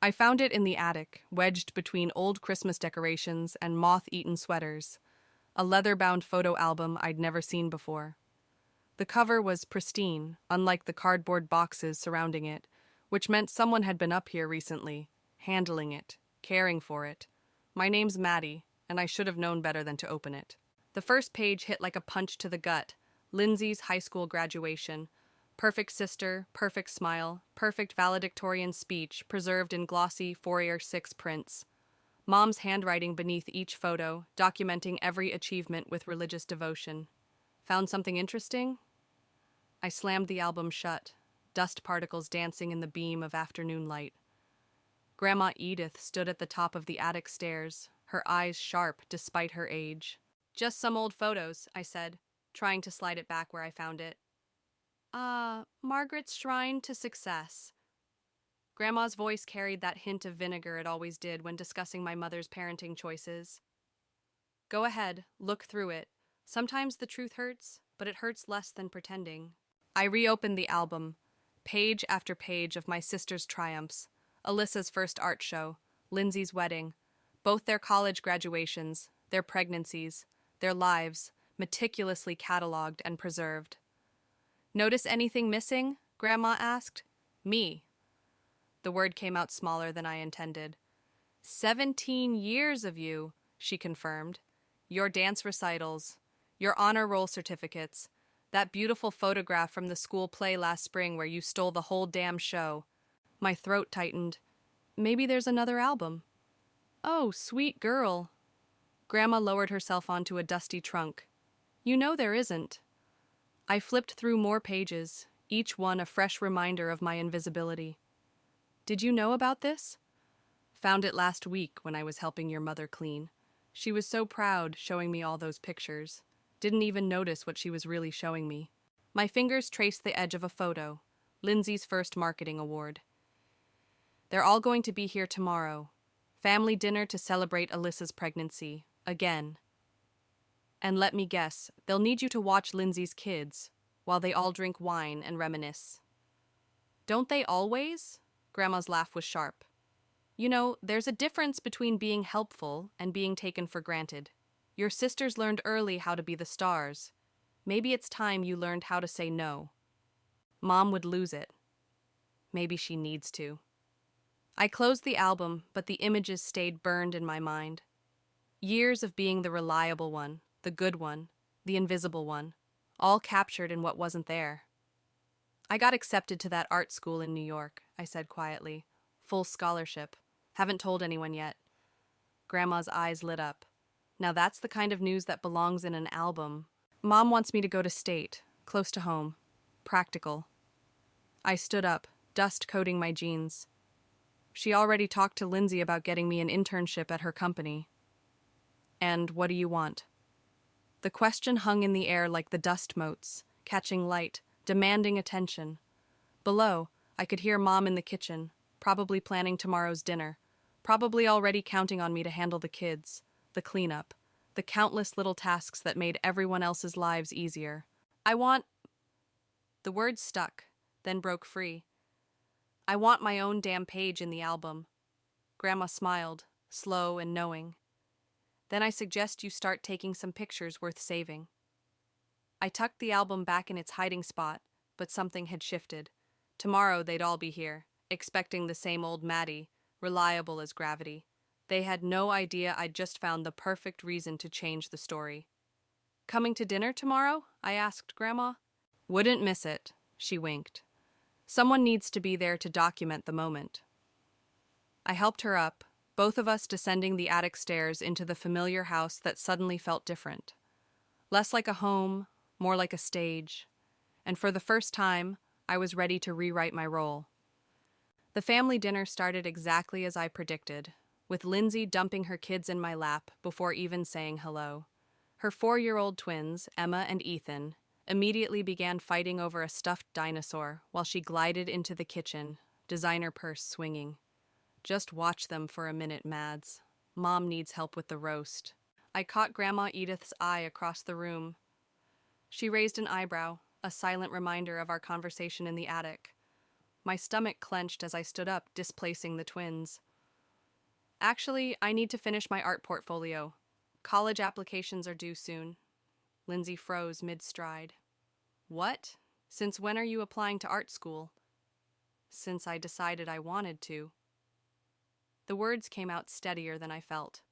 I found it in the attic, wedged between old Christmas decorations and moth-eaten sweaters, a leather-bound photo album I'd never seen before. The cover was pristine, unlike the cardboard boxes surrounding it, which meant someone had been up here recently, handling it, caring for it. My name's Maddie, and I should have known better than to open it. The first page hit like a punch to the gut. Lindsay's high school graduation. Perfect sister, perfect smile, perfect valedictorian speech preserved in glossy Fourier 6 prints. Mom's handwriting beneath each photo, documenting every achievement with religious devotion. Found something interesting? I slammed the album shut, dust particles dancing in the beam of afternoon light. Grandma Edith stood at the top of the attic stairs, her eyes sharp despite her age. Just some old photos, I said, trying to slide it back where I found it. Margaret's Shrine to Success. Grandma's voice carried that hint of vinegar it always did when discussing my mother's parenting choices. Go ahead, look through it. Sometimes the truth hurts, but it hurts less than pretending. I reopened the album, page after page of my sister's triumphs, Alyssa's first art show, Lindsay's wedding, both their college graduations, their pregnancies, their lives, meticulously cataloged and preserved. Notice anything missing? Grandma asked. Me. The word came out smaller than I intended. 17 years of you, she confirmed. Your dance recitals, your honor roll certificates, that beautiful photograph from the school play last spring where you stole the whole damn show. My throat tightened. Maybe there's another album. Oh, sweet girl. Grandma lowered herself onto a dusty trunk. You know there isn't. I flipped through more pages, each one a fresh reminder of my invisibility. Did you know about this? Found it last week when I was helping your mother clean. She was so proud showing me all those pictures. Didn't even notice what she was really showing me. My fingers traced the edge of a photo, Lindsay's first marketing award. They're all going to be here tomorrow. Family dinner to celebrate Alyssa's pregnancy. Again. And let me guess, they'll need you to watch Lindsay's kids, while they all drink wine and reminisce. Don't they always? Grandma's laugh was sharp. You know, there's a difference between being helpful and being taken for granted. Your sisters learned early how to be the stars. Maybe it's time you learned how to say no. Mom would lose it. Maybe she needs to. I closed the album, but the images stayed burned in my mind. Years of being the reliable one, the good one, the invisible one, all captured in what wasn't there. I got accepted to that art school in New York, I said quietly. Full scholarship. Haven't told anyone yet. Grandma's eyes lit up. Now that's the kind of news that belongs in an album. Mom wants me to go to state, close to home. Practical. I stood up, dust coating my jeans. She already talked to Lindsay about getting me an internship at her company. And what do you want? The question hung in the air like the dust motes, catching light, demanding attention. Below, I could hear Mom in the kitchen, probably planning tomorrow's dinner, probably already counting on me to handle the kids, the cleanup, the countless little tasks that made everyone else's lives easier. I want... The words stuck, then broke free. I want my own damn page in the album. Grandma smiled, slow and knowing. Then I suggest you start taking some pictures worth saving. I tucked the album back in its hiding spot, but something had shifted. Tomorrow they'd all be here, expecting the same old Maddie, reliable as gravity. They had no idea I'd just found the perfect reason to change the story. Coming to dinner tomorrow? I asked Grandma. Wouldn't miss it, she winked. Someone needs to be there to document the moment. I helped her up, both of us descending the attic stairs into the familiar house that suddenly felt different. Less like a home, more like a stage. And for the first time, I was ready to rewrite my role. The family dinner started exactly as I predicted, with Lindsay dumping her kids in my lap before even saying hello. Her 4-year-old twins, Emma and Ethan, immediately began fighting over a stuffed dinosaur while she glided into the kitchen, designer purse swinging. Just watch them for a minute, Mads. Mom needs help with the roast. I caught Grandma Edith's eye across the room. She raised an eyebrow, a silent reminder of our conversation in the attic. My stomach clenched as I stood up, displacing the twins. Actually, I need to finish my art portfolio. College applications are due soon. Lindsay froze mid-stride. What? Since when are you applying to art school? Since I decided I wanted to. The words came out steadier than I felt.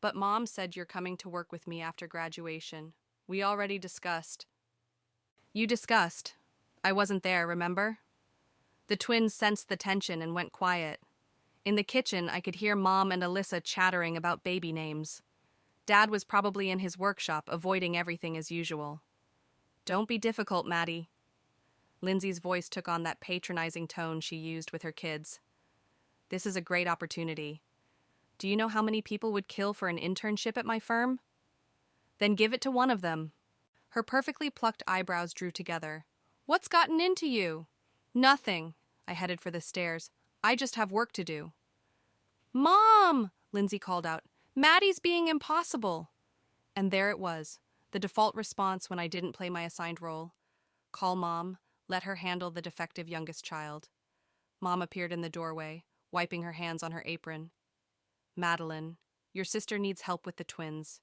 But Mom said you're coming to work with me after graduation. We already discussed. You discussed. I wasn't there, remember? The twins sensed the tension and went quiet. In the kitchen, I could hear Mom and Alyssa chattering about baby names. Dad was probably in his workshop, avoiding everything as usual. Don't be difficult, Maddie. Lindsay's voice took on that patronizing tone she used with her kids. This is a great opportunity. Do you know how many people would kill for an internship at my firm? Then give it to one of them. Her perfectly plucked eyebrows drew together. What's gotten into you? Nothing. I headed for the stairs. I just have work to do. Mom! Lindsay called out. Maddie's being impossible. And there it was, the default response when I didn't play my assigned role. Call Mom, let her handle the defective youngest child. Mom appeared in the doorway, wiping her hands on her apron. Madeline, your sister needs help with the twins.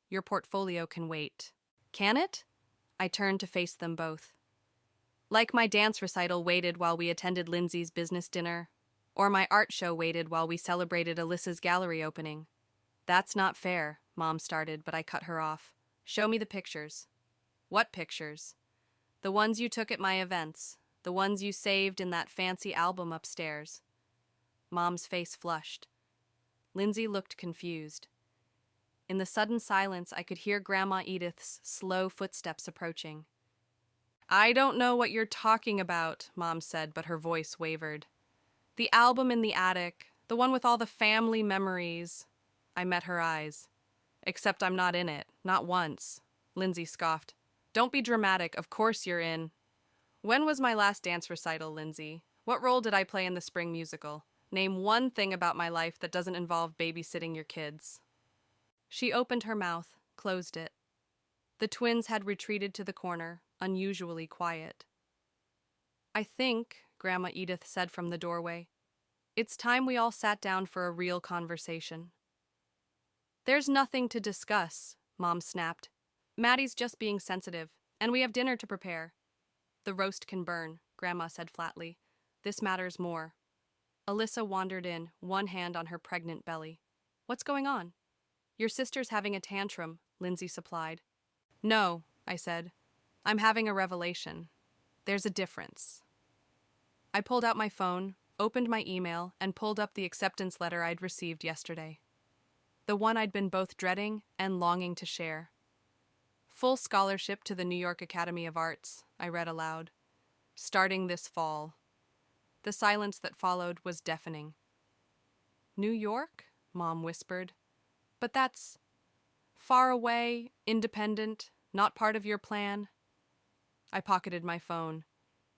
Your portfolio can wait. Can it? I turned to face them both. Like my dance recital waited while we attended Lindsay's business dinner, or my art show waited while we celebrated Alyssa's gallery opening. That's not fair, Mom started, but I cut her off. Show me the pictures. What pictures? The ones you took at my events, the ones you saved in that fancy album upstairs. Mom's face flushed. Lindsay looked confused. In the sudden silence, I could hear Grandma Edith's slow footsteps approaching. I don't know what you're talking about, Mom said, but her voice wavered. The album in the attic, the one with all the family memories. I met her eyes. Except I'm not in it, not once. Lindsay scoffed. Don't be dramatic, of course you're in. When was my last dance recital, Lindsay? What role did I play in the spring musical? Name one thing about my life that doesn't involve babysitting your kids. She opened her mouth, closed it. The twins had retreated to the corner, unusually quiet. I think, Grandma Edith said from the doorway, it's time we all sat down for a real conversation. There's nothing to discuss, Mom snapped. Maddie's just being sensitive, and we have dinner to prepare. The roast can burn, Grandma said flatly. This matters more. Alyssa wandered in, one hand on her pregnant belly. What's going on? Your sister's having a tantrum, Lindsay supplied. No, I said. I'm having a revelation. There's a difference. I pulled out my phone, opened my email, and pulled up the acceptance letter I'd received yesterday. The one I'd been both dreading and longing to share. Full scholarship to the New York Academy of Arts, I read aloud. Starting this fall. The silence that followed was deafening. New York? Mom whispered. But that's far away, independent, not part of your plan. I pocketed my phone.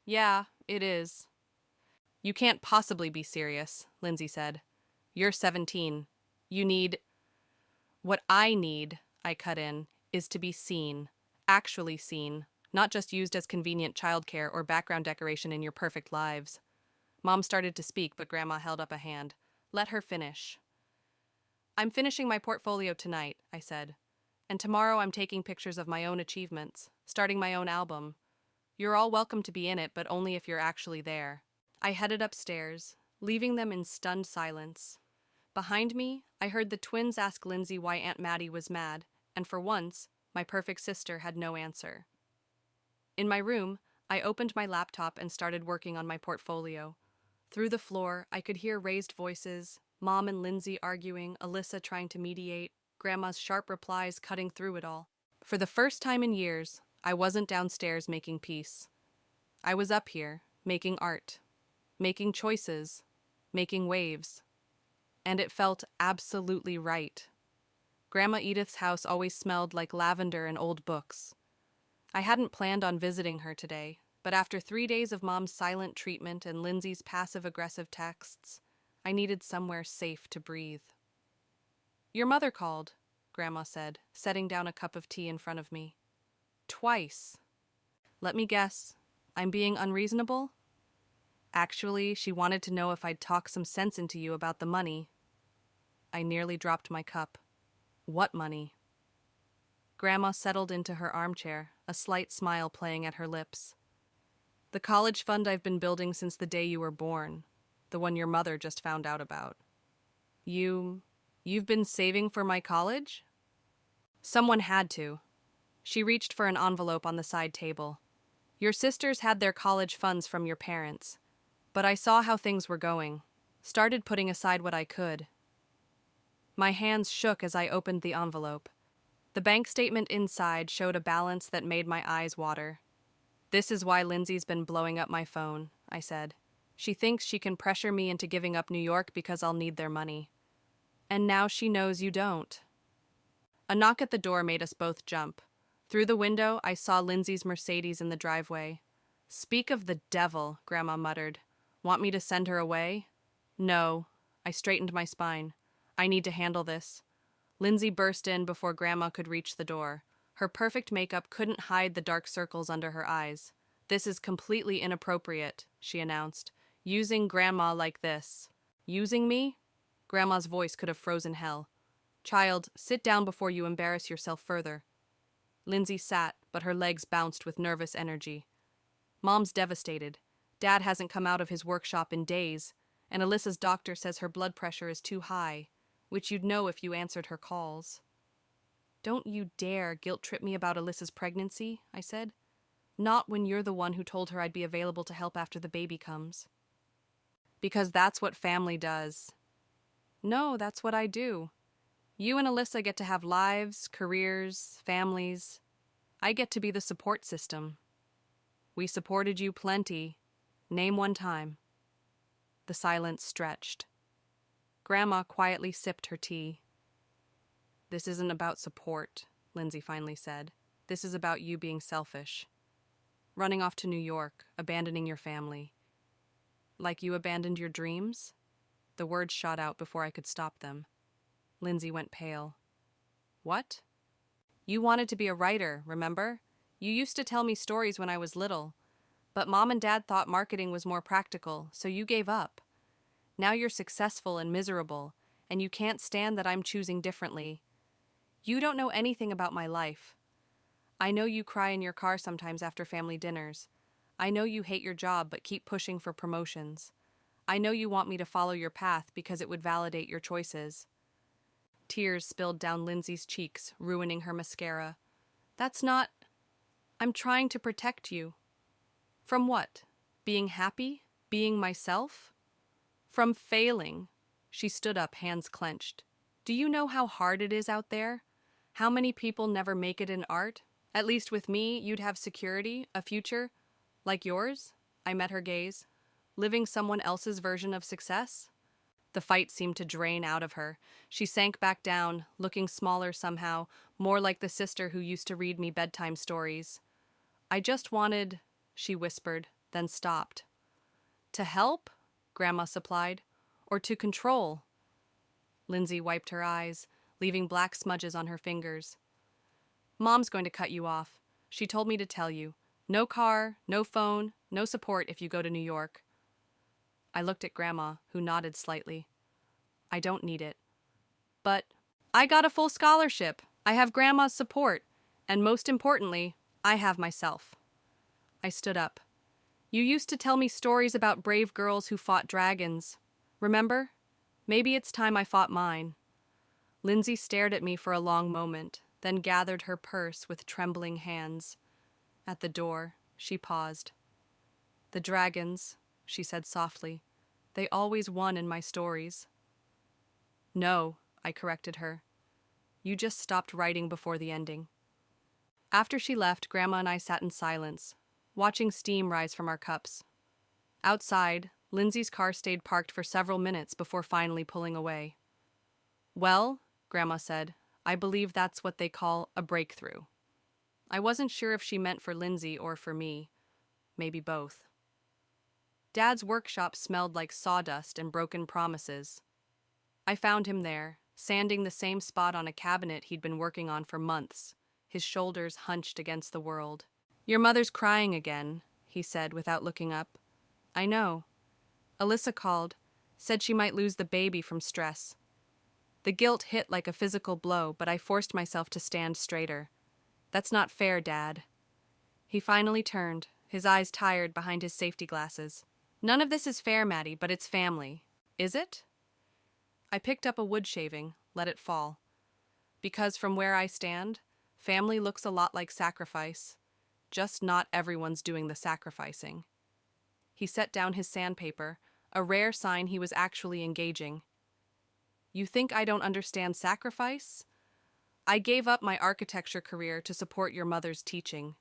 Yeah, it is. You can't possibly be serious, Lindsay said. You're 17. You need... What I need, I cut in, is to be seen, actually seen, not just used as convenient childcare or background decoration in your perfect lives. Mom started to speak, but Grandma held up a hand. Let her finish. I'm finishing my portfolio tonight, I said. And tomorrow I'm taking pictures of my own achievements, starting my own album. You're all welcome to be in it, but only if you're actually there. I headed upstairs, leaving them in stunned silence. Behind me, I heard the twins ask Lindsay why Aunt Maddie was mad, and for once, my perfect sister had no answer. In my room, I opened my laptop and started working on my portfolio. Through the floor, I could hear raised voices, Mom and Lindsay arguing, Alyssa trying to mediate, Grandma's sharp replies cutting through it all. For the first time in years, I wasn't downstairs making peace. I was up here, making art, making choices, making waves. And it felt absolutely right. Grandma Edith's house always smelled like lavender and old books. I hadn't planned on visiting her today, but after 3 days of Mom's silent treatment and Lindsay's passive-aggressive texts, I needed somewhere safe to breathe. Your mother called, Grandma said, setting down a cup of tea in front of me. Twice. Let me guess. I'm being unreasonable? Actually, she wanted to know if I'd talk some sense into you about the money. I nearly dropped my cup. What money? Grandma settled into her armchair, a slight smile playing at her lips. The college fund I've been building since the day you were born, the one your mother just found out about. You've been saving for my college? Someone had to. She reached for an envelope on the side table. Your sisters had their college funds from your parents, but I saw how things were going. Started putting aside what I could. My hands shook as I opened the envelope. The bank statement inside showed a balance that made my eyes water. This is why Lindsay's been blowing up my phone, I said. She thinks she can pressure me into giving up New York because I'll need their money. And now she knows you don't. A knock at the door made us both jump. Through the window, I saw Lindsay's Mercedes in the driveway. Speak of the devil, Grandma muttered. Want me to send her away? No. I straightened my spine. I need to handle this. Lindsay burst in before Grandma could reach the door. Her perfect makeup couldn't hide the dark circles under her eyes. This is completely inappropriate, she announced. Using Grandma like this. Using me? Grandma's voice could have frozen hell. Child, sit down before you embarrass yourself further. Lindsay sat, but her legs bounced with nervous energy. Mom's devastated. Dad hasn't come out of his workshop in days, and Alyssa's doctor says her blood pressure is too high, which you'd know if you answered her calls. Don't you dare guilt-trip me about Alyssa's pregnancy, I said. Not when you're the one who told her I'd be available to help after the baby comes. Because that's what family does. No, that's what I do. You and Alyssa get to have lives, careers, families. I get to be the support system. We supported you plenty. Name one time. The silence stretched. Grandma quietly sipped her tea. This isn't about support, Lindsay finally said. This is about you being selfish. Running off to New York, abandoning your family. Like you abandoned your dreams? The words shot out before I could stop them. Lindsay went pale. What? You wanted to be a writer, remember? You used to tell me stories when I was little. But Mom and Dad thought marketing was more practical, so you gave up. Now you're successful and miserable, and you can't stand that I'm choosing differently. You don't know anything about my life. I know you cry in your car sometimes after family dinners. I know you hate your job but keep pushing for promotions. I know you want me to follow your path because it would validate your choices. Tears spilled down Lindsay's cheeks, ruining her mascara. That's not... I'm trying to protect you. From what? Being happy? Being myself? From failing. She stood up, hands clenched. Do you know how hard it is out there? How many people never make it in art? At least with me, you'd have security, a future. Like yours? I met her gaze. Living someone else's version of success? The fight seemed to drain out of her. She sank back down, looking smaller somehow, more like the sister who used to read me bedtime stories. I just wanted, she whispered, then stopped. To help? Grandma supplied. Or to control? Lindsay wiped her eyes, leaving black smudges on her fingers. Mom's going to cut you off. She told me to tell you. No car, no phone, no support if you go to New York. I looked at Grandma, who nodded slightly. I don't need it. But I got a full scholarship. I have Grandma's support. And most importantly, I have myself. I stood up. You used to tell me stories about brave girls who fought dragons. Remember? Maybe it's time I fought mine. Lindsay stared at me for a long moment, then gathered her purse with trembling hands. At the door, she paused. The dragons, she said softly. They always won in my stories. No, I corrected her. You just stopped writing before the ending. After she left, Grandma and I sat in silence, watching steam rise from our cups. Outside, Lindsay's car stayed parked for several minutes before finally pulling away. Well, Grandma said, I believe that's what they call a breakthrough. I wasn't sure if she meant for Lindsay or for me. Maybe both. Dad's workshop smelled like sawdust and broken promises. I found him there, sanding the same spot on a cabinet he'd been working on for months, his shoulders hunched against the world. Your mother's crying again, he said without looking up. I know. Alyssa called, said she might lose the baby from stress. The guilt hit like a physical blow, but I forced myself to stand straighter. That's not fair, Dad. He finally turned, his eyes tired behind his safety glasses. None of this is fair, Maddie, but it's family. Is it? I picked up a wood shaving, let it fall. Because from where I stand, family looks a lot like sacrifice. Just not everyone's doing the sacrificing. He set down his sandpaper, a rare sign he was actually engaging. You think I don't understand sacrifice? I gave up my architecture career to support your mother's teaching,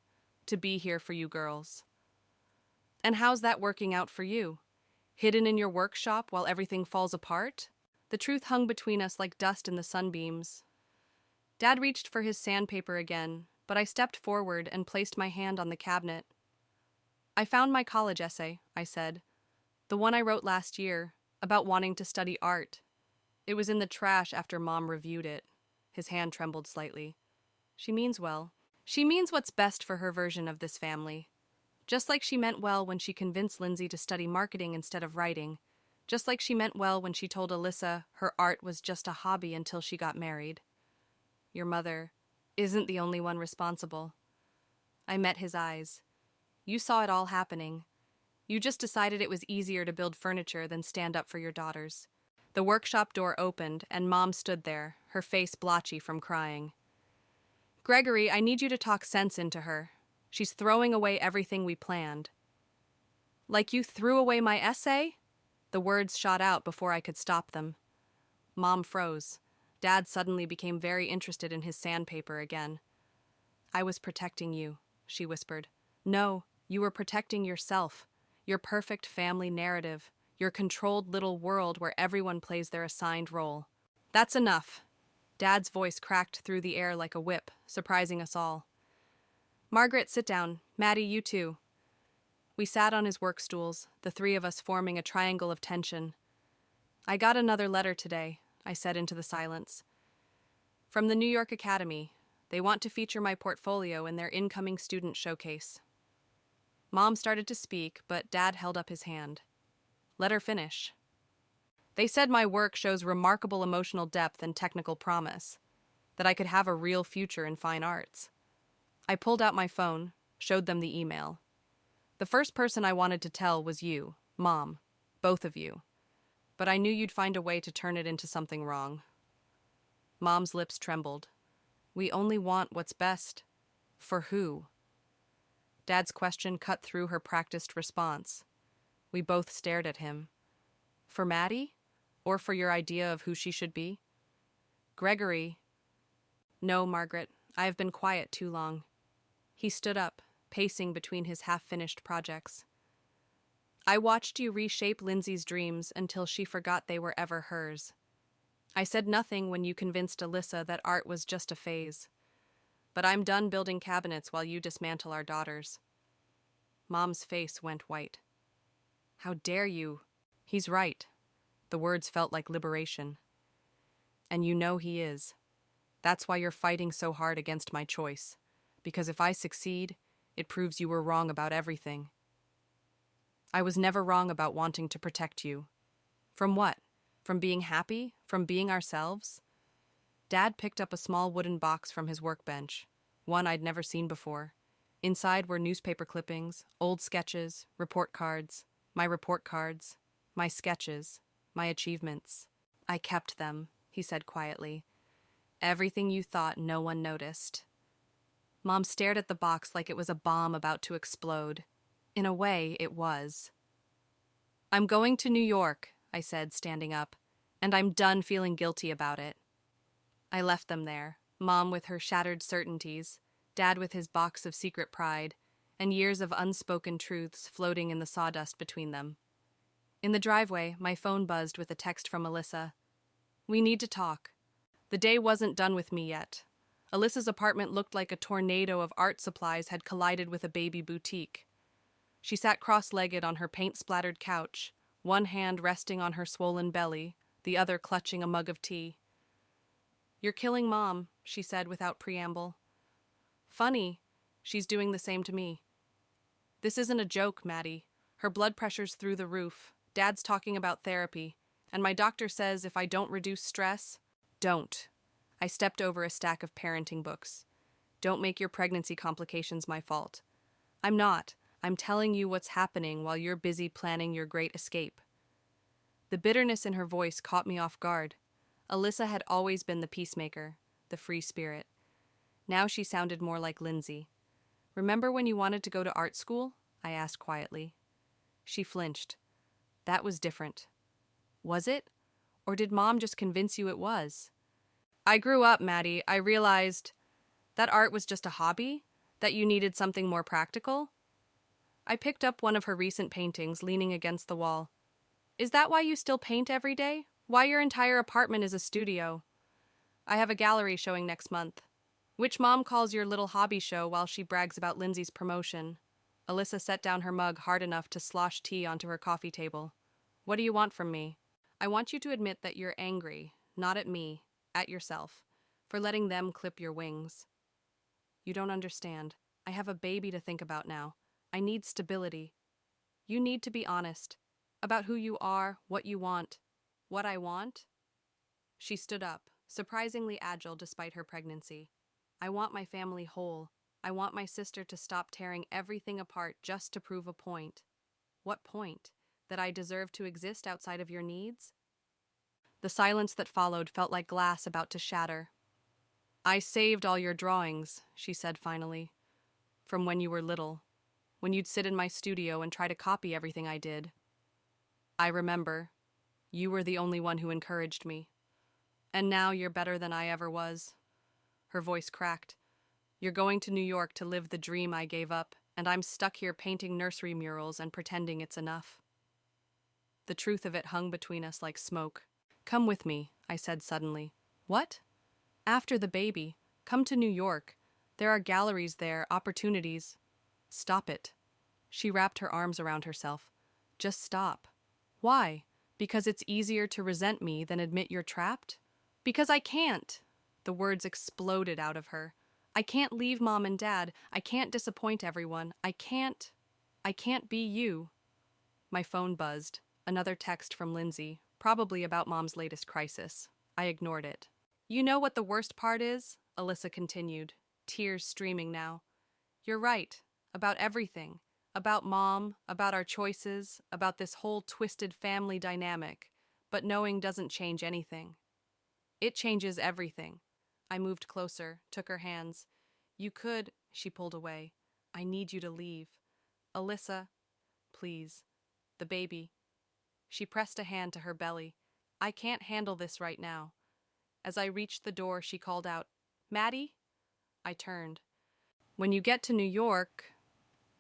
to be here for you girls. And how's that working out for you? Hidden in your workshop while everything falls apart? The truth hung between us like dust in the sunbeams. Dad reached for his sandpaper again, but I stepped forward and placed my hand on the cabinet. I found my college essay, I said. The one I wrote last year, about wanting to study art. It was in the trash after Mom reviewed it. His hand trembled slightly. She means well. She means what's best for her version of this family. Just like she meant well when she convinced Lindsay to study marketing instead of writing. Just like she meant well when she told Alyssa her art was just a hobby until she got married. Your mother isn't the only one responsible. I met his eyes. You saw it all happening. You just decided it was easier to build furniture than stand up for your daughters. The workshop door opened, and Mom stood there, her face blotchy from crying. Gregory, I need you to talk sense into her. She's throwing away everything we planned. Like you threw away my essay? The words shot out before I could stop them. Mom froze. Dad suddenly became very interested in his sandpaper again. I was protecting you, she whispered. No, you were protecting yourself. Your perfect family narrative. Your controlled little world where everyone plays their assigned role. That's enough. Dad's voice cracked through the air like a whip, surprising us all. Margaret, sit down. Maddie, you too. We sat on his work stools, the three of us forming a triangle of tension. I got another letter today, I said into the silence. From the New York Academy. They want to feature my portfolio in their incoming student showcase. Mom started to speak, but Dad held up his hand. Let her finish. They said my work shows remarkable emotional depth and technical promise, that I could have a real future in fine arts. I pulled out my phone, showed them the email. The first person I wanted to tell was you, Mom, both of you. But I knew you'd find a way to turn it into something wrong. Mom's lips trembled. We only want what's best. For who? Dad's question cut through her practiced response. We both stared at him. For Maddie? Or for your idea of who she should be? Gregory. No, Margaret, I have been quiet too long. He stood up, pacing between his half-finished projects. I watched you reshape Lindsay's dreams until she forgot they were ever hers. I said nothing when you convinced Alyssa that art was just a phase. But I'm done building cabinets while you dismantle our daughters. Mom's face went white. How dare you? He's right. The words felt like liberation. And you know he is. That's why you're fighting so hard against my choice. Because if I succeed, it proves you were wrong about everything. I was never wrong about wanting to protect you. From what? From being happy? From being ourselves? Dad picked up a small wooden box from his workbench, one I'd never seen before. Inside were newspaper clippings, old sketches, report cards, my sketches, my achievements. I kept them, he said quietly. Everything you thought no one noticed. Mom stared at the box like it was a bomb about to explode. In a way, it was. I'm going to New York, I said, standing up, and I'm done feeling guilty about it. I left them there, Mom with her shattered certainties, Dad with his box of secret pride, and years of unspoken truths floating in the sawdust between them. In the driveway, my phone buzzed with a text from Alyssa. We need to talk. The day wasn't done with me yet. Alyssa's apartment looked like a tornado of art supplies had collided with a baby boutique. She sat cross-legged on her paint-splattered couch, one hand resting on her swollen belly, the other clutching a mug of tea. You're killing Mom, she said without preamble. Funny, she's doing the same to me. This isn't a joke, Maddie. Her blood pressure's through the roof, Dad's talking about therapy, and my doctor says if I don't reduce stress, don't. I stepped over a stack of parenting books. Don't make your pregnancy complications my fault. I'm not. I'm telling you what's happening while you're busy planning your great escape. The bitterness in her voice caught me off guard. Alyssa had always been the peacemaker, the free spirit. Now she sounded more like Lindsay. Remember when you wanted to go to art school? I asked quietly. She flinched. That was different. Was it? Or did Mom just convince you it was? I grew up, Maddie. I realized that art was just a hobby, that you needed something more practical. I picked up one of her recent paintings leaning against the wall. Is that why you still paint every day? Why your entire apartment is a studio? I have a gallery showing next month. Which Mom calls your little hobby show while she brags about Lindsay's promotion. Alyssa set down her mug hard enough to slosh tea onto her coffee table. What do you want from me? I want you to admit that you're angry, not at me, at yourself, for letting them clip your wings. You don't understand. I have a baby to think about now. I need stability. You need to be honest about who you are, what you want. What I want? She stood up, surprisingly agile despite her pregnancy. I want my family whole. I want my sister to stop tearing everything apart just to prove a point. What point? That I deserve to exist outside of your needs? The silence that followed felt like glass about to shatter. I saved all your drawings, she said finally, from when you were little, when you'd sit in my studio and try to copy everything I did. I remember. You were the only one who encouraged me. And now you're better than I ever was. Her voice cracked. You're going to New York to live the dream I gave up, and I'm stuck here painting nursery murals and pretending it's enough. The truth of it hung between us like smoke. Come with me, I said suddenly. What? After the baby. Come to New York. There are galleries there, opportunities. Stop it. She wrapped her arms around herself. Just stop. Why? Because it's easier to resent me than admit you're trapped? Because I can't. The words exploded out of her. I can't leave Mom and Dad. I can't disappoint everyone. I can't be you. My phone buzzed. Another text from Lindsay, probably about Mom's latest crisis. I ignored it. You know what the worst part is? Alyssa continued, tears streaming now. You're right. About everything. About Mom, about our choices, about this whole twisted family dynamic. But knowing doesn't change anything. It changes everything. I moved closer, took her hands. You could, she pulled away. I need you to leave. Alyssa, please. The baby. She pressed a hand to her belly. I can't handle this right now. As I reached the door, she called out, Maddie? I turned. When you get to New York,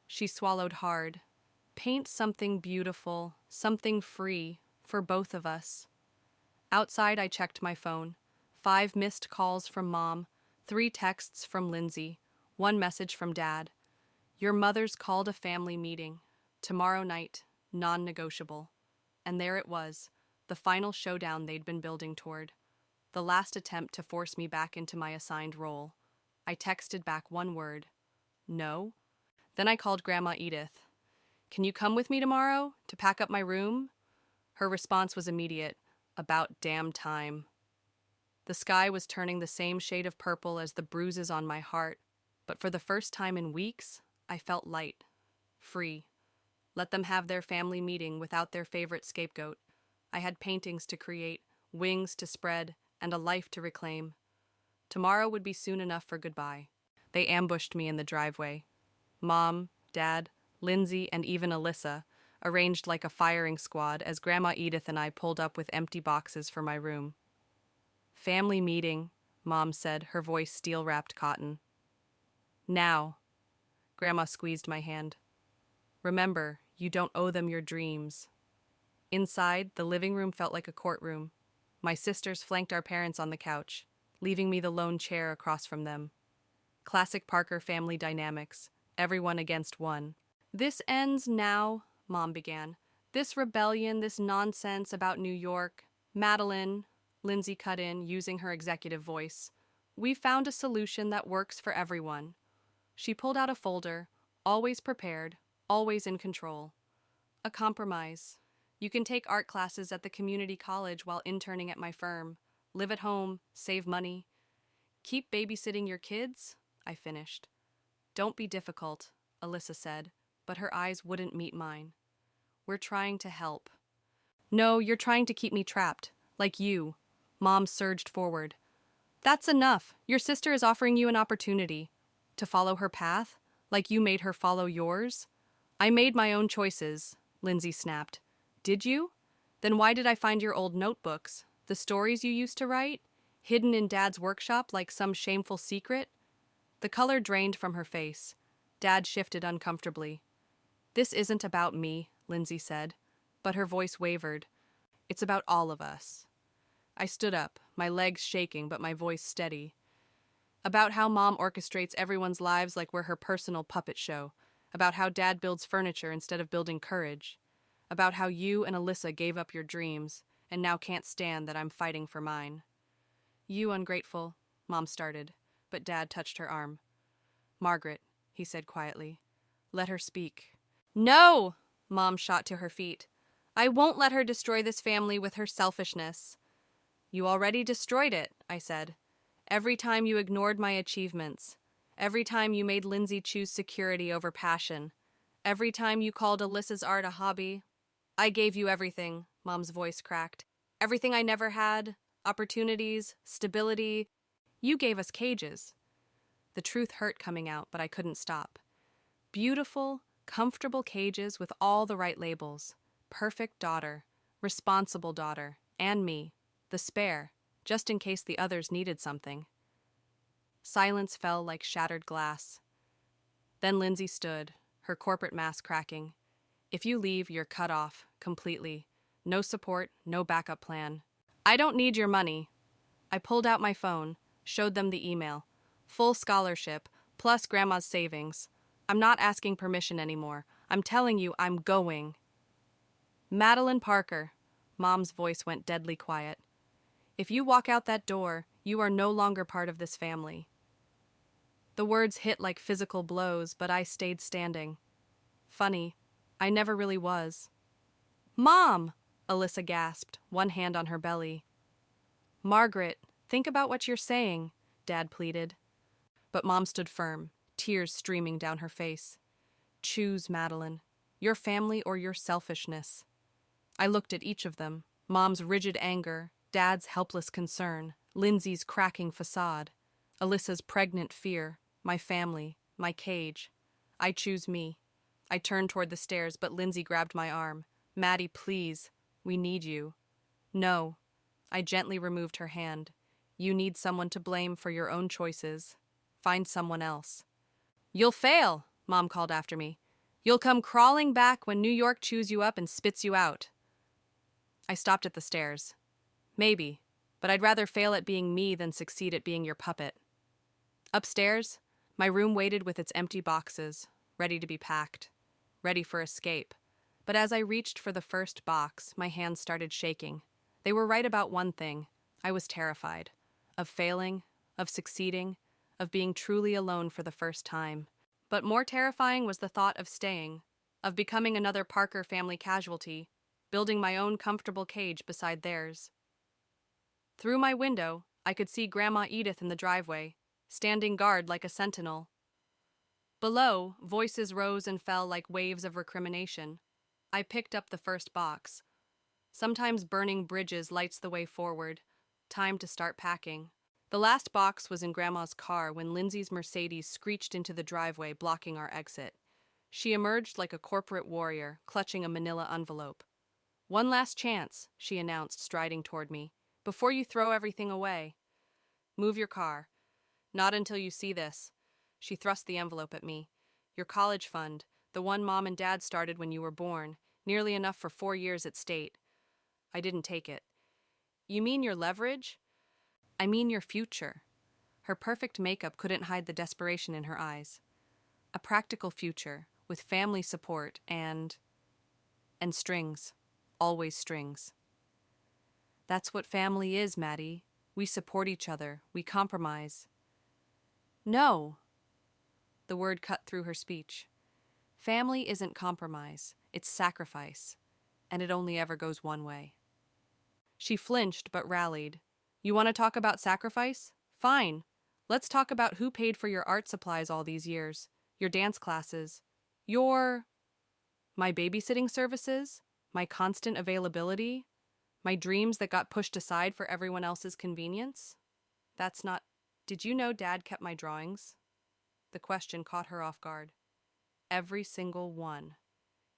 she swallowed hard. Paint something beautiful, something free, for both of us. Outside, I checked my phone. 5 missed calls from Mom, 3 texts from Lindsay, 1 message from Dad. Your mother's called a family meeting. Tomorrow night, non-negotiable. And there it was, the final showdown they'd been building toward. The last attempt to force me back into my assigned role. I texted back 1 word. No. Then I called Grandma Edith. Can you come with me tomorrow to pack up my room? Her response was immediate. About damn time. The sky was turning the same shade of purple as the bruises on my heart, but for the first time in weeks, I felt light, free. Let them have their family meeting without their favorite scapegoat. I had paintings to create, wings to spread, and a life to reclaim. Tomorrow would be soon enough for goodbye. They ambushed me in the driveway. Mom, Dad, Lindsay, and even Alyssa, arranged like a firing squad as Grandma Edith and I pulled up with empty boxes for my room. Family meeting, Mom said, her voice steel-wrapped cotton. Now. Grandma squeezed my hand. Remember, you don't owe them your dreams. Inside, the living room felt like a courtroom. My sisters flanked our parents on the couch, leaving me the lone chair across from them. Classic Parker family dynamics, everyone against one. This ends now, Mom began. This rebellion, this nonsense about New York. Madeline, Lindsay cut in, using her executive voice. We found a solution that works for everyone. She pulled out a folder, always prepared, always in control. A compromise. You can take art classes at the community college while interning at my firm. Live at home, save money. Keep babysitting your kids? I finished. Don't be difficult, Alyssa said, but her eyes wouldn't meet mine. We're trying to help. No, you're trying to keep me trapped, like you. Mom surged forward. That's enough. Your sister is offering you an opportunity. To follow her path, like you made her follow yours? I made my own choices, Lindsay snapped. Did you? Then why did I find your old notebooks? The stories you used to write? Hidden in Dad's workshop like some shameful secret? The color drained from her face. Dad shifted uncomfortably. This isn't about me, Lindsay said, but her voice wavered. It's about all of us. I stood up, my legs shaking but my voice steady. About how Mom orchestrates everyone's lives like we're her personal puppet show. About how Dad builds furniture instead of building courage. About how you and Alyssa gave up your dreams and now can't stand that I'm fighting for mine. You ungrateful, Mom started, but Dad touched her arm. Margaret, he said quietly. Let her speak. No! Mom shot to her feet. I won't let her destroy this family with her selfishness. You already destroyed it, I said. Every time you ignored my achievements. Every time you made Lindsay choose security over passion. Every time you called Alyssa's art a hobby. I gave you everything, Mom's voice cracked. Everything I never had. Opportunities, stability. You gave us cages. The truth hurt coming out, but I couldn't stop. Beautiful, comfortable cages with all the right labels. Perfect daughter, responsible daughter, and me, the spare, just in case the others needed something. Silence fell like shattered glass. Then Lindsay stood, her corporate mask cracking. If you leave, you're cut off, completely. No support, no backup plan. I don't need your money. I pulled out my phone, showed them the email. Full scholarship, plus Grandma's savings. I'm not asking permission anymore. I'm telling you, I'm going. Madeline Parker, Mom's voice went deadly quiet. If you walk out that door, you are no longer part of this family. The words hit like physical blows, but I stayed standing. Funny, I never really was. Mom! Alyssa gasped, one hand on her belly. Margaret, think about what you're saying, Dad pleaded. But Mom stood firm, tears streaming down her face. Choose, Madeline. Your family or your selfishness. I looked at each of them. Mom's rigid anger, Dad's helpless concern, Lindsay's cracking facade, Alyssa's pregnant fear, my family, my cage. I choose me. I turned toward the stairs, but Lindsay grabbed my arm. Maddie, please. We need you. No. I gently removed her hand. You need someone to blame for your own choices. Find someone else. You'll fail, Mom called after me. You'll come crawling back when New York chews you up and spits you out. I stopped at the stairs. Maybe, but I'd rather fail at being me than succeed at being your puppet. Upstairs, my room waited with its empty boxes, ready to be packed, ready for escape. But as I reached for the first box, my hands started shaking. They were right about one thing. I was terrified. Of failing, of succeeding, of being truly alone for the first time. But more terrifying was the thought of staying, of becoming another Parker family casualty, building my own comfortable cage beside theirs. Through my window, I could see Grandma Edith in the driveway, standing guard like a sentinel. Below, voices rose and fell like waves of recrimination. I picked up the first box. Sometimes burning bridges lights the way forward. Time to start packing. The last box was in Grandma's car when Lindsay's Mercedes screeched into the driveway, blocking our exit. She emerged like a corporate warrior, clutching a manila envelope. One last chance, she announced, striding toward me. Before you throw everything away. Move your car. Not until you see this. She thrust the envelope at me. Your college fund, the one Mom and Dad started when you were born, nearly enough for 4 years at state. I didn't take it. You mean your leverage? I mean your future. Her perfect makeup couldn't hide the desperation in her eyes. A practical future, with family support and strings. Always strings. That's what family is, Maddie. We support each other. We compromise. No. The word cut through her speech. Family isn't compromise. It's sacrifice. and it only ever goes one way. She flinched but rallied. You want to talk about sacrifice? Fine. Let's talk about who paid for your art supplies all these years, your dance classes, my babysitting services, my constant availability, my dreams that got pushed aside for everyone else's convenience. That's not. Did you know Dad kept my drawings? The question caught her off guard. Every single one,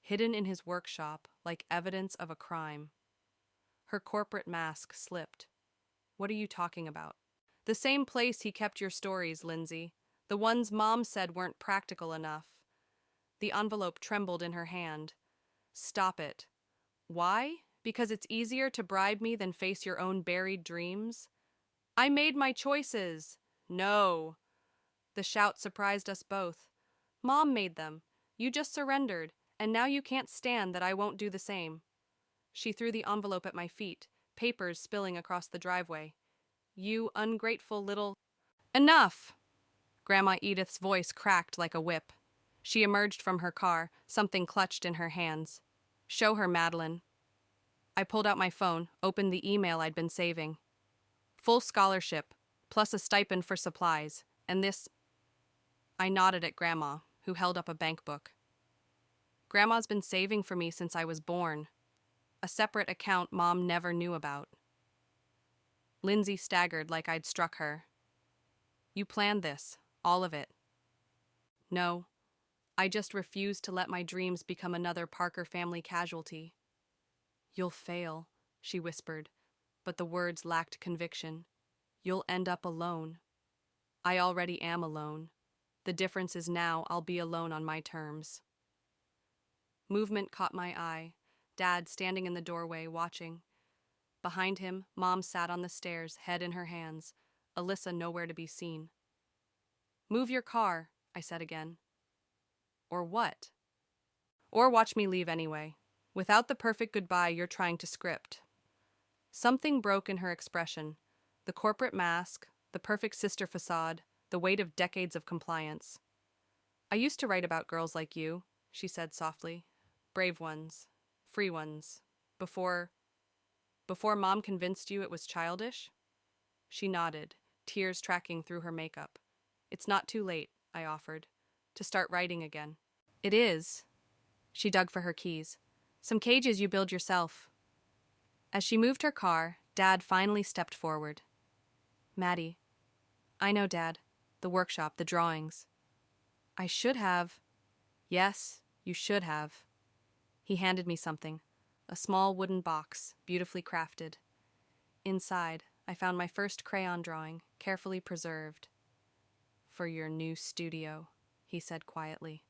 hidden in his workshop like evidence of a crime. Her corporate mask slipped. What are you talking about? The same place he kept your stories, Lindsay. The ones Mom said weren't practical enough. The envelope trembled in her hand. Stop it. Why? Because it's easier to bribe me than face your own buried dreams? I made my choices. No. The shout surprised us both. Mom made them. You just surrendered, and now you can't stand that I won't do the same. She threw the envelope at my feet, papers spilling across the driveway. You ungrateful little... Enough! Grandma Edith's voice cracked like a whip. She emerged from her car, something clutched in her hands. Show her, Madeline. I pulled out my phone, opened the email I'd been saving. Full scholarship, plus a stipend for supplies, and this... I nodded at Grandma, who held up a bank book. Grandma's been saving for me since I was born. A separate account Mom never knew about. Lindsay staggered like I'd struck her. You planned this, all of it. No, I just refused to let my dreams become another Parker family casualty. You'll fail, she whispered, but the words lacked conviction. You'll end up alone. I already am alone. The difference is now I'll be alone on my terms. Movement caught my eye. Dad standing in the doorway, watching. Behind him, Mom sat on the stairs, head in her hands, Alyssa nowhere to be seen. Move your car, I said again. Or what? Or watch me leave anyway. Without the perfect goodbye you're trying to script. Something broke in her expression. The corporate mask, the perfect sister facade, the weight of decades of compliance. I used to write about girls like you, she said softly. Brave ones. Free ones. Before Mom convinced you it was childish? She nodded, tears tracking through her makeup. It's not too late, I offered, to start writing again. It is. She dug for her keys. Some cages you build yourself. As she moved her car, Dad finally stepped forward. Maddie. I know, Dad. The workshop, the drawings. I should have. Yes, you should have. He handed me something. A small wooden box, beautifully crafted. Inside, I found my first crayon drawing, carefully preserved. For your new studio, he said quietly.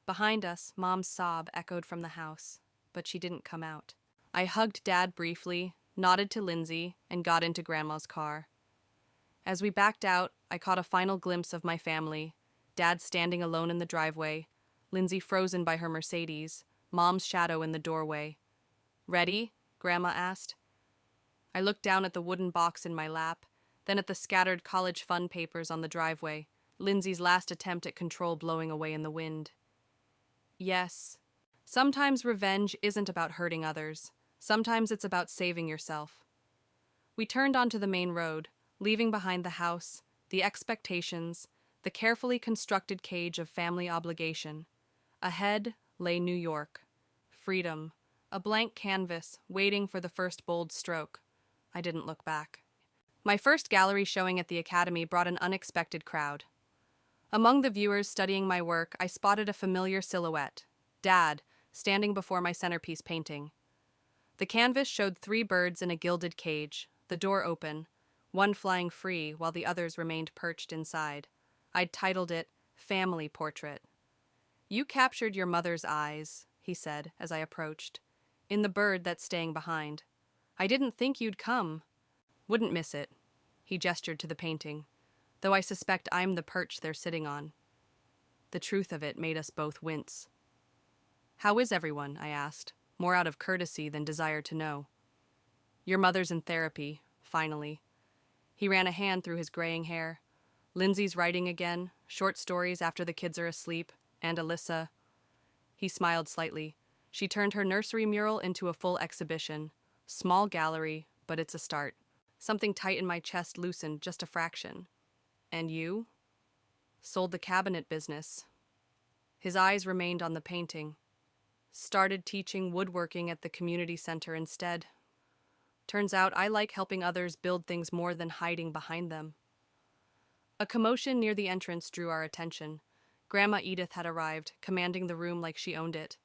Behind us, Mom's sob echoed from the house, but she didn't come out. I hugged Dad briefly, nodded to Lindsay, and got into Grandma's car. As we backed out, I caught a final glimpse of my family, Dad standing alone in the driveway, Lindsay frozen by her Mercedes, Mom's shadow in the doorway. Ready? Grandma asked. I looked down at the wooden box in my lap, then at the scattered college fund papers on the driveway, Lindsay's last attempt at control blowing away in the wind. Yes. Sometimes revenge isn't about hurting others. Sometimes it's about saving yourself. We turned onto the main road, leaving behind the house, the expectations, the carefully constructed cage of family obligation. Ahead lay New York. Freedom. A blank canvas, waiting for the first bold stroke. I didn't look back. My first gallery showing at the Academy brought an unexpected crowd. Among the viewers studying my work, I spotted a familiar silhouette. Dad, standing before my centerpiece painting. The canvas showed 3 birds in a gilded cage, the door open, one flying free while the others remained perched inside. I'd titled it, Family Portrait. You captured your mother's eyes, he said as I approached, in the bird that's staying behind. I didn't think you'd come. Wouldn't miss it. He gestured to the painting, though I suspect I'm the perch they're sitting on. The truth of it made us both wince. How is everyone? I asked, more out of courtesy than desire to know. Your mother's in therapy, finally. He ran a hand through his graying hair. Lindsay's writing again, short stories after the kids are asleep, and Alyssa. He smiled slightly. She turned her nursery mural into a full exhibition. Small gallery, but it's a start. Something tight in my chest loosened just a fraction. And you? Sold the cabinet business. His eyes remained on the painting. Started teaching woodworking at the community center instead. Turns out I like helping others build things more than hiding behind them. A commotion near the entrance drew our attention. Grandma Edith had arrived, commanding the room like she owned it.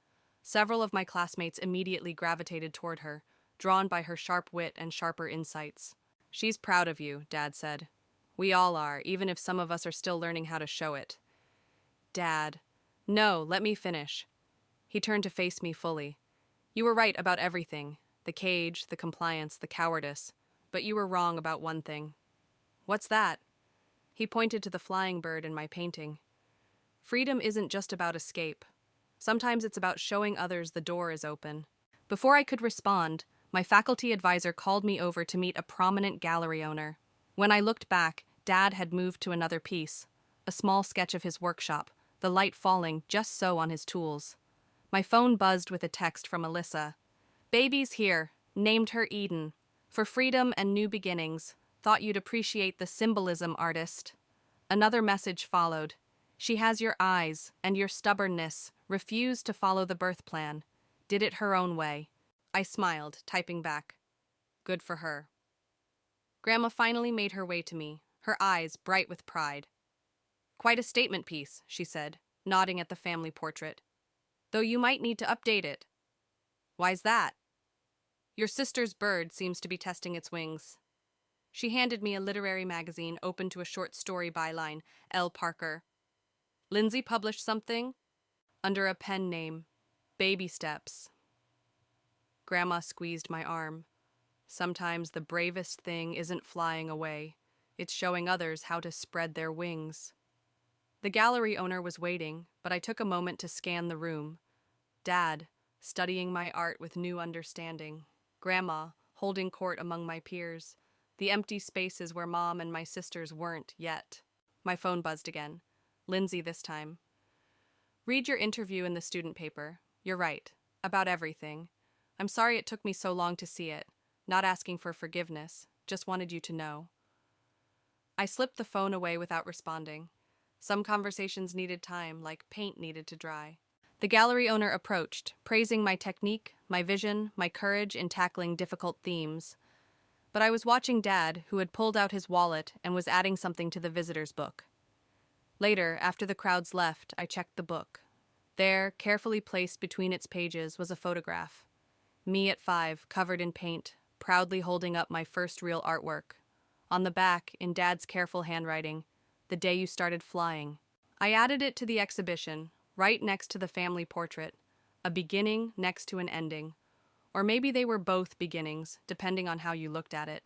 Several of my classmates immediately gravitated toward her, drawn by her sharp wit and sharper insights. "She's proud of you," Dad said. "We all are, even if some of us are still learning how to show it." "Dad." "No, let me finish." He turned to face me fully. "You were right about everything. The cage, the compliance, the cowardice. But you were wrong about one thing." "What's that?" He pointed to the flying bird in my painting. "Freedom isn't just about escape. Sometimes it's about showing others the door is open." Before I could respond, my faculty advisor called me over to meet a prominent gallery owner. When I looked back, Dad had moved to another piece, a small sketch of his workshop, the light falling just so on his tools. My phone buzzed with a text from Alyssa. "Baby's here. Named her Eden. For freedom and new beginnings. Thought you'd appreciate the symbolism, artist." Another message followed. "She has your eyes and your stubbornness. Refused to follow the birth plan. Did it her own way." I smiled, typing back. "Good for her." Grandma finally made her way to me, her eyes bright with pride. "Quite a statement piece," she said, nodding at the family portrait. "Though you might need to update it." "Why's that?" "Your sister's bird seems to be testing its wings." She handed me a literary magazine open to a short story byline, L. Parker. "Lindsay published something?" "Under a pen name. Baby Steps." Grandma squeezed my arm. "Sometimes the bravest thing isn't flying away. It's showing others how to spread their wings." The gallery owner was waiting, but I took a moment to scan the room. Dad, studying my art with new understanding. Grandma, holding court among my peers. The empty spaces where Mom and my sisters weren't yet. My phone buzzed again. Lindsay this time. "Read your interview in the student paper. You're right. About everything. I'm sorry it took me so long to see it. Not asking for forgiveness. Just wanted you to know." I slipped the phone away without responding. Some conversations needed time, like paint needed to dry. The gallery owner approached, praising my technique, my vision, my courage in tackling difficult themes. But I was watching Dad, who had pulled out his wallet and was adding something to the visitor's book. Later, after the crowds left, I checked the book. There, carefully placed between its pages, was a photograph. Me at 5, covered in paint, proudly holding up my first real artwork. On the back, in Dad's careful handwriting, "The day you started flying." I added it to the exhibition, right next to the family portrait, a beginning next to an ending. Or maybe they were both beginnings, depending on how you looked at it.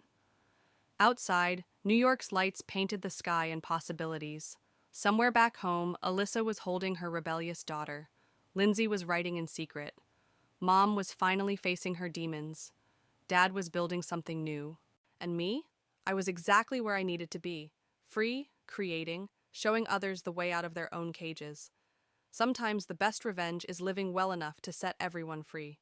Outside, New York's lights painted the sky in possibilities. Somewhere back home, Alyssa was holding her rebellious daughter. Lindsay was writing in secret. Mom was finally facing her demons. Dad was building something new. And me? I was exactly where I needed to be. Free, creating, showing others the way out of their own cages. Sometimes the best revenge is living well enough to set everyone free.